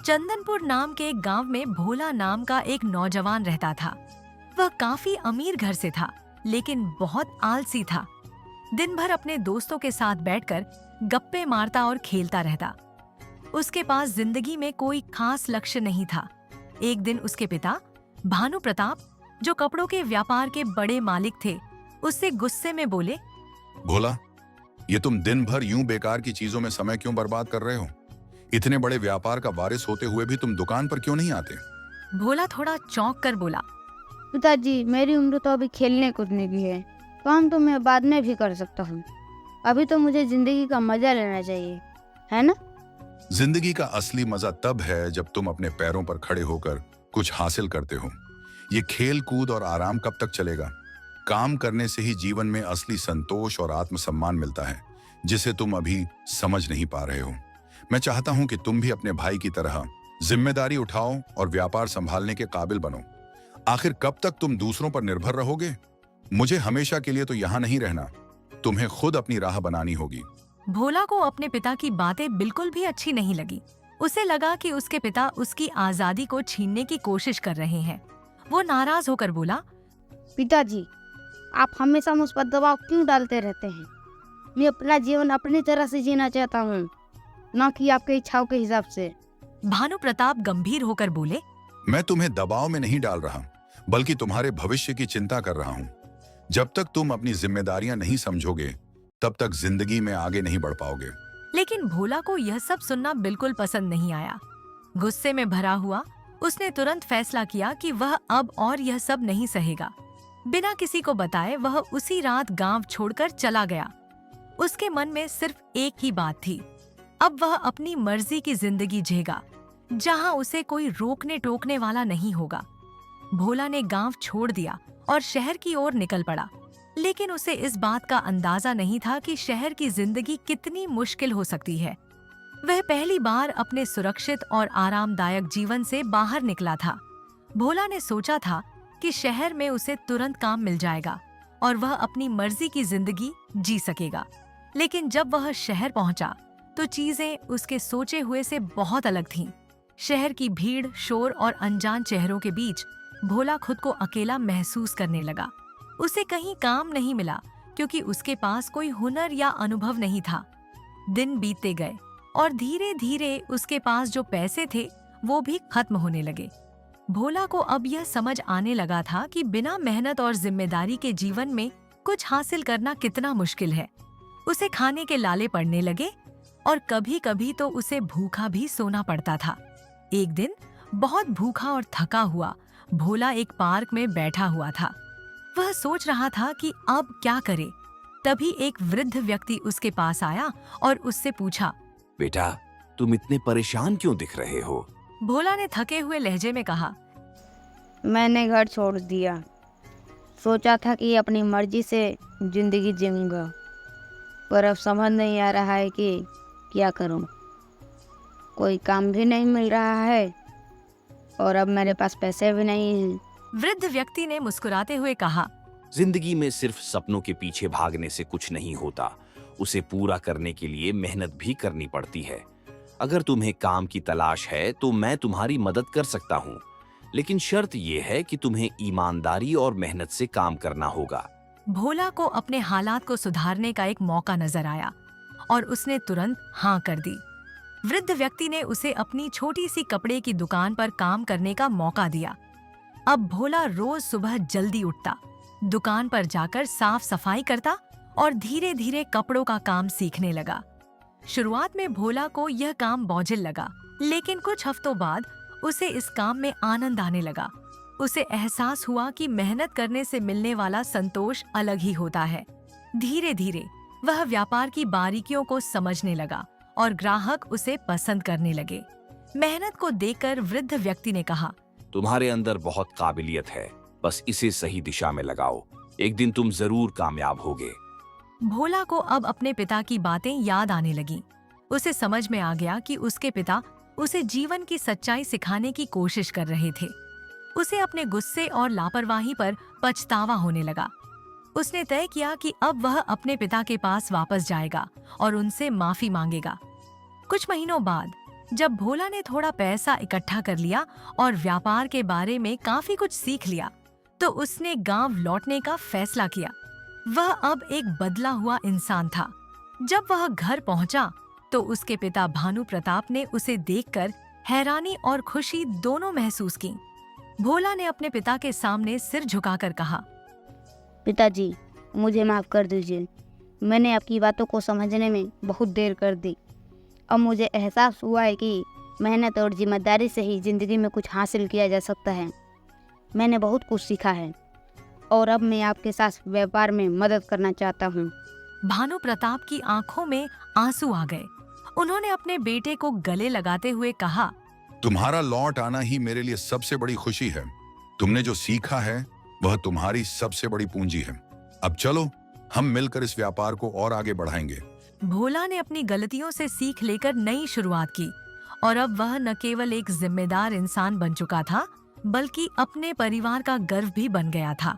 चंदनपुर नाम के एक गांव में भोला नाम का एक नौजवान रहता था। वह काफी अमीर घर से था, लेकिन बहुत आलसी था। दिन भर अपने दोस्तों के साथ बैठकर गप्पे मारता और खेलता रहता। उसके पास जिंदगी में कोई खास लक्ष्य नहीं था। एक दिन उसके पिता भानु प्रताप, जो कपड़ों के व्यापार के बड़े मालिक थे, उससे गुस्से में बोले, भोला, ये तुम दिन भर यूं बेकार की चीजों में समय क्यों बर्बाद कर रहे हो? इतने बड़े व्यापार का वारिस होते हुए भी तुम दुकान पर क्यों नहीं आते? भोला थोड़ा चौंक कर बोला, पिताजी, मेरी उम्र तो अभी खेलने कूदने की है। काम तो मैं बाद में भी कर सकता हूँ। अभी तो मुझे जिंदगी का मजा लेना चाहिए, है ना? जिंदगी का असली मजा तब है जब तुम अपने पैरों पर खड़े होकर कुछ हासिल करते हो। ये खेल कूद और आराम कब तक चलेगा? काम करने से ही जीवन में असली संतोष और आत्मसम्मान मिलता है, जिसे तुम अभी समझ नहीं पा रहे हो। मैं चाहता हूं कि तुम भी अपने भाई की तरह जिम्मेदारी उठाओ और व्यापार संभालने के काबिल बनो। आखिर कब तक तुम दूसरों पर निर्भर रहोगे? मुझे हमेशा के लिए तो यहाँ नहीं रहना। तुम्हें खुद अपनी राह बनानी होगी। भोला को अपने पिता की बातें बिल्कुल भी अच्छी नहीं लगी। उसे लगा कि उसके पिता उसकी आजादी को छीनने की कोशिश कर रहे हैं। वो नाराज होकर बोला, पिताजी, आप हमेशा मुझ पर दबाव क्यों डालते रहते हैं? मैं अपना जीवन अपनी तरह से जीना चाहता हूँ, ना कि आपके इच्छाओं के हिसाब से। भानु प्रताप गंभीर होकर बोले, मैं तुम्हें दबाव में नहीं डाल रहा, बल्कि तुम्हारे भविष्य की चिंता कर रहा हूँ। जब तक तुम अपनी जिम्मेदारियां नहीं समझोगे, तब तक जिंदगी में आगे नहीं बढ़ पाओगे। लेकिन भोला को यह सब सुनना बिल्कुल पसंद नहीं आया। गुस्से में भरा हुआ उसने तुरंत फैसला किया कि वह अब और यह सब नहीं सहेगा। बिना किसी को बताए वह उसी रात गांव छोड़कर चला गया। उसके मन में सिर्फ एक ही बात थी, अब वह अपनी मर्जी की जिंदगी जिएगा, जहां उसे कोई रोकने टोकने वाला नहीं होगा। भोला ने गांव छोड़ दिया और शहर की ओर निकल पड़ा, लेकिन उसे इस बात का अंदाजा नहीं था कि शहर की जिंदगी कितनी मुश्किल हो सकती है। वह पहली बार अपने सुरक्षित और आरामदायक जीवन से बाहर निकला था। भोला ने सोचा था कि शहर में उसे तुरंत काम मिल जाएगा और वह अपनी मर्जी की जिंदगी जी सकेगा। लेकिन जब वह शहर पहुंचा तो चीजें उसके सोचे हुए से बहुत अलग थीं। शहर की भीड़, शोर और अनजान चेहरों के बीच भोला खुद को अकेला महसूस करने लगा। उसे कहीं काम नहीं मिला क्योंकि उसके पास कोई हुनर या अनुभव नहीं था। दिन बीतते गए और धीरे धीरे उसके पास जो पैसे थे वो भी खत्म होने लगे। भोला को अब यह समझ आने लगा था कि बिना मेहनत और जिम्मेदारी के जीवन में कुछ हासिल करना कितना मुश्किल है। उसे खाने के लाले पड़ने लगे और कभी कभी तो उसे भूखा भी सोना पड़ता था। एक दिन बहुत भूखा और थका हुआ भोला एक पार्क में बैठा हुआ था। वह सोच रहा था कि अब क्या करे। तभी एक वृद्ध व्यक्ति उसके पास आया और उससे पूछा, बेटा, तुम इतने परेशान क्यों दिख रहे हो? भोला ने थके हुए लहजे में कहा, मैंने घर छोड़ दिया। सोचा था कि अपनी मर्जी से जिंदगी जीऊंगा, पर अब समझ नहीं आ रहा है कि क्या करूं। कोई काम भी नहीं मिल रहा है और अब मेरे पास पैसे भी नहीं हैं। वृद्ध व्यक्ति ने मुस्कुराते हुए कहा, जिंदगी में सिर्फ सपनों के पीछे भागने से कुछ नहीं होता, उसे पूरा करने के लिए मेहनत भी करनी पड़ती है। अगर तुम्हें काम की तलाश है तो मैं तुम्हारी मदद कर सकता हूँ, लेकिन शर्त यह है कि तुम्हें ईमानदारी और मेहनत से काम करना होगा। भोला को अपने हालात को सुधारने का एक मौका नजर आया और उसने तुरंत हाँ कर दी। वृद्ध व्यक्ति ने उसे अपनी छोटी सी कपड़े की दुकान पर काम करने का मौका दिया। अब भोला रोज सुबह जल्दी उठता, दुकान पर जाकर साफ सफाई करता और धीरे धीरे कपड़ों का काम सीखने लगा। शुरुआत में भोला को यह काम बोझिल लगा, लेकिन कुछ हफ्तों बाद उसे इस काम में आनंद आने लगा। उसे एहसास हुआ कि मेहनत करने से मिलने वाला संतोष अलग ही होता है। धीरे धीरे वह व्यापार की बारीकियों को समझने लगा और ग्राहक उसे पसंद करने लगे। मेहनत को देखकर वृद्ध व्यक्ति ने कहा, तुम्हारे अंदर बहुत काबिलियत है, बस इसे सही दिशा में लगाओ। एक दिन तुम जरूर कामयाब होगे। भोला को अब अपने पिता की बातें याद आने लगीं। उसे समझ में आ गया कि उसके पिता उसे जीवन की सच्चाई सिखाने की कोशिश कर रहे थे। उसे अपने गुस्से और लापरवाही पर पछतावा होने लगा। उसने तय किया कि अब वह अपने पिता के पास वापस जाएगा और उनसे माफी मांगेगा। कुछ महीनों बाद जब भोला ने थोड़ा पैसा इकट्ठा कर लिया और व्यापार के बारे में काफी कुछ सीख लिया, तो उसने गांव लौटने का फैसला किया। वह अब एक बदला हुआ इंसान था। जब वह घर पहुंचा तो उसके पिता भानु प्रताप ने उसे देखकर हैरानी और खुशी दोनों महसूस की। भोला ने अपने पिता के सामने सिर झुकाकर कहा, पिताजी, मुझे माफ़ कर दीजिए। मैंने आपकी बातों को समझने में बहुत देर कर दी। अब मुझे एहसास हुआ है कि मेहनत और जिम्मेदारी से ही ज़िंदगी में कुछ हासिल किया जा सकता है। मैंने बहुत कुछ सीखा है और अब मैं आपके साथ व्यापार में मदद करना चाहता हूँ। भानु प्रताप की आंखों में आंसू आ गए। उन्होंने अपने बेटे को गले लगाते हुए कहा, तुम्हारा लौट आना ही मेरे लिए सबसे बड़ी खुशी है। तुमने जो सीखा है वह तुम्हारी सबसे बड़ी पूंजी है। अब चलो हम मिलकर इस व्यापार को और आगे बढ़ाएंगे। भोला ने अपनी गलतियों से सीख लेकर नई शुरुआत की और अब वह न केवल एक जिम्मेदार इंसान बन चुका था, बल्कि अपने परिवार का गर्व भी बन गया था।